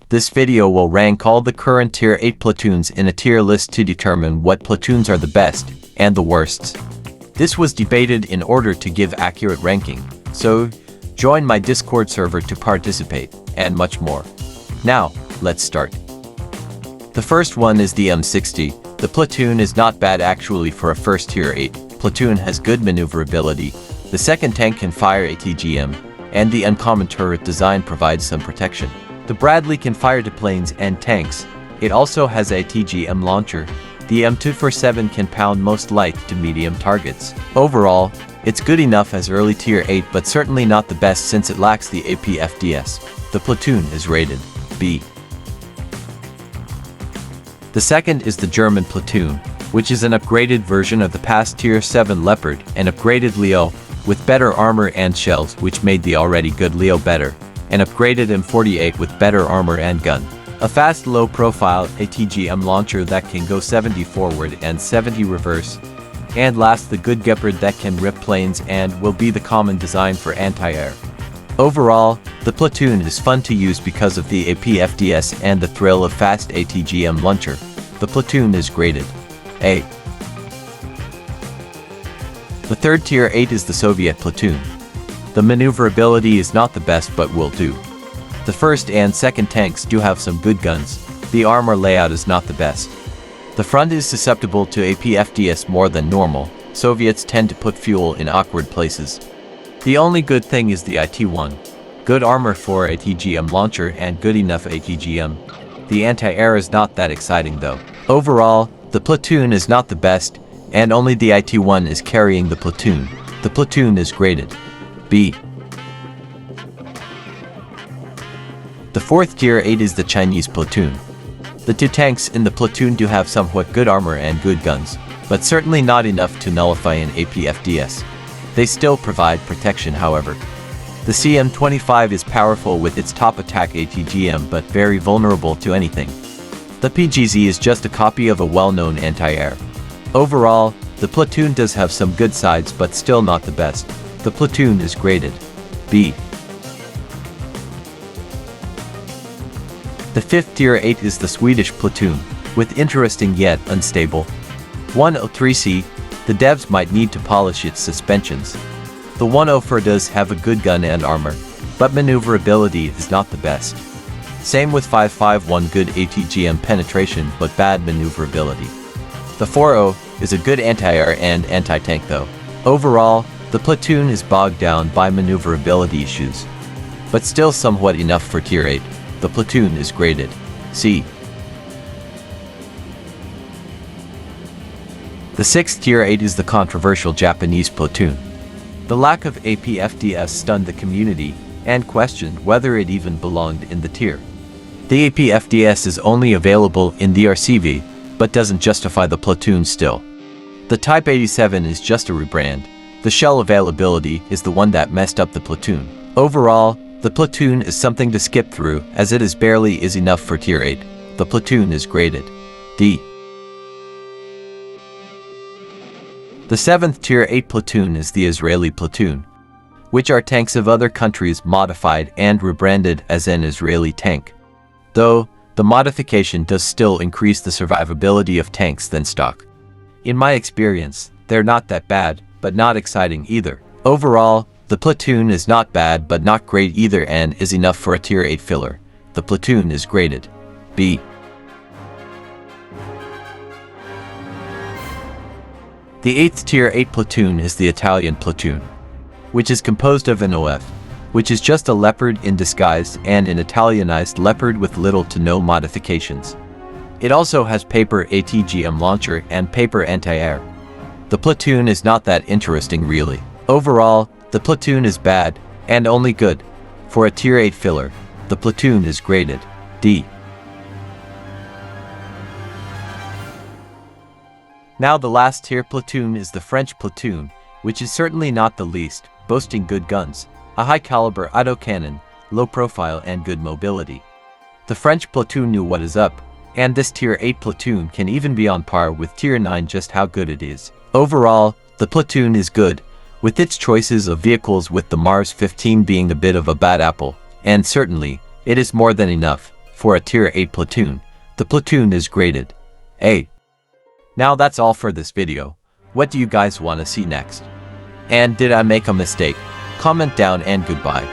This video will rank all the current Tier 8 platoons in a tier list to determine what platoons are the best and the worst. This was debated in order to give accurate ranking, so join my Discord server to participate, and much more. Now, let's start. The first one is the M60. The platoon is not bad actually for a first Tier 8. Platoon has good maneuverability. The second tank can fire ATGM, and the uncommon turret design provides some protection. The Bradley can fire to planes and tanks. It also has a TGM launcher. The M247 can pound most light to medium targets. Overall, it's good enough as early Tier 8 but certainly not the best since it lacks the APFDS. The platoon is rated B. The second is the German platoon, which is an upgraded version of the past Tier 7 Leopard, an upgraded Leo, with better armor and shells which made the already good Leo better, an upgraded M48 with better armor and gun, a fast low-profile ATGM launcher that can go 70 forward and 70 reverse, and last the good Gepard that can rip planes and will be the common design for anti-air. Overall, the platoon is fun to use because of the APFDS and the thrill of fast ATGM launcher. The platoon is graded A. The third Tier 8 is the Soviet platoon. The maneuverability is not the best but will do. The first and second tanks do have some good guns. The armor layout is not the best. The front is susceptible to APFDS more than normal. Soviets tend to put fuel in awkward places. The only good thing is the IT-1. Good armor for ATGM launcher and good enough ATGM. The anti-air is not that exciting though. Overall, the platoon is not the best, and only the IT-1 is carrying the platoon. The platoon is graded B. The fourth Tier 8 is the Chinese platoon. The two tanks in the platoon do have somewhat good armor and good guns, but certainly not enough to nullify an APFDS. They still provide protection however. The CM25 is powerful with its top attack ATGM but very vulnerable to anything. The PGZ is just a copy of a well-known anti-air. Overall, the platoon does have some good sides but still not the best. The platoon is graded B. The fifth Tier 8 is the Swedish platoon, with interesting yet unstable 103C. The devs might need to polish its suspensions. The 104 does have a good gun and armor, but maneuverability is not the best. Same with 551, good ATGM penetration but bad maneuverability. The 40 is a good anti-air and anti-tank though. Overall, the platoon is bogged down by maneuverability issues, but still somewhat enough for Tier 8. The platoon is graded C. The sixth Tier 8 is the controversial Japanese platoon. The lack of APFDS stunned the community and questioned whether it even belonged in the tier. The APFDS is only available in the RCV, but doesn't justify the platoon still. The Type 87 is just a rebrand. The shell availability is the one that messed up the platoon. Overall, the platoon is something to skip through as it is barely is enough for Tier 8. The platoon is graded D. The seventh Tier 8 platoon is the Israeli platoon, which are tanks of other countries modified and rebranded as an Israeli tank. Though, the modification does still increase the survivability of tanks than stock. In my experience, they're not that bad, but not exciting either. Overall, the platoon is not bad but not great either and is enough for a Tier 8 filler. The platoon is graded B. The eighth Tier 8 platoon is the Italian platoon, which is composed of an OF, which is just a Leopard in disguise and an Italianized Leopard with little to no modifications. It also has paper ATGM launcher and paper anti-air. The platoon is not that interesting really. Overall, the platoon is bad, and only good, for a Tier 8 filler. The platoon is graded D. Now the last tier platoon is the French platoon, which is certainly not the least, boasting good guns, a high-caliber autocannon, low profile and good mobility. The French platoon knew what is up, and this Tier 8 platoon can even be on par with Tier 9 just how good it is. Overall, the platoon is good, with its choices of vehicles with the Mars 15 being a bit of a bad apple, and certainly, it is more than enough for for a tier 8 platoon. The platoon is graded A. Now that's all for this video. What do you guys want to see next? And did I make a mistake? Comment down and goodbye.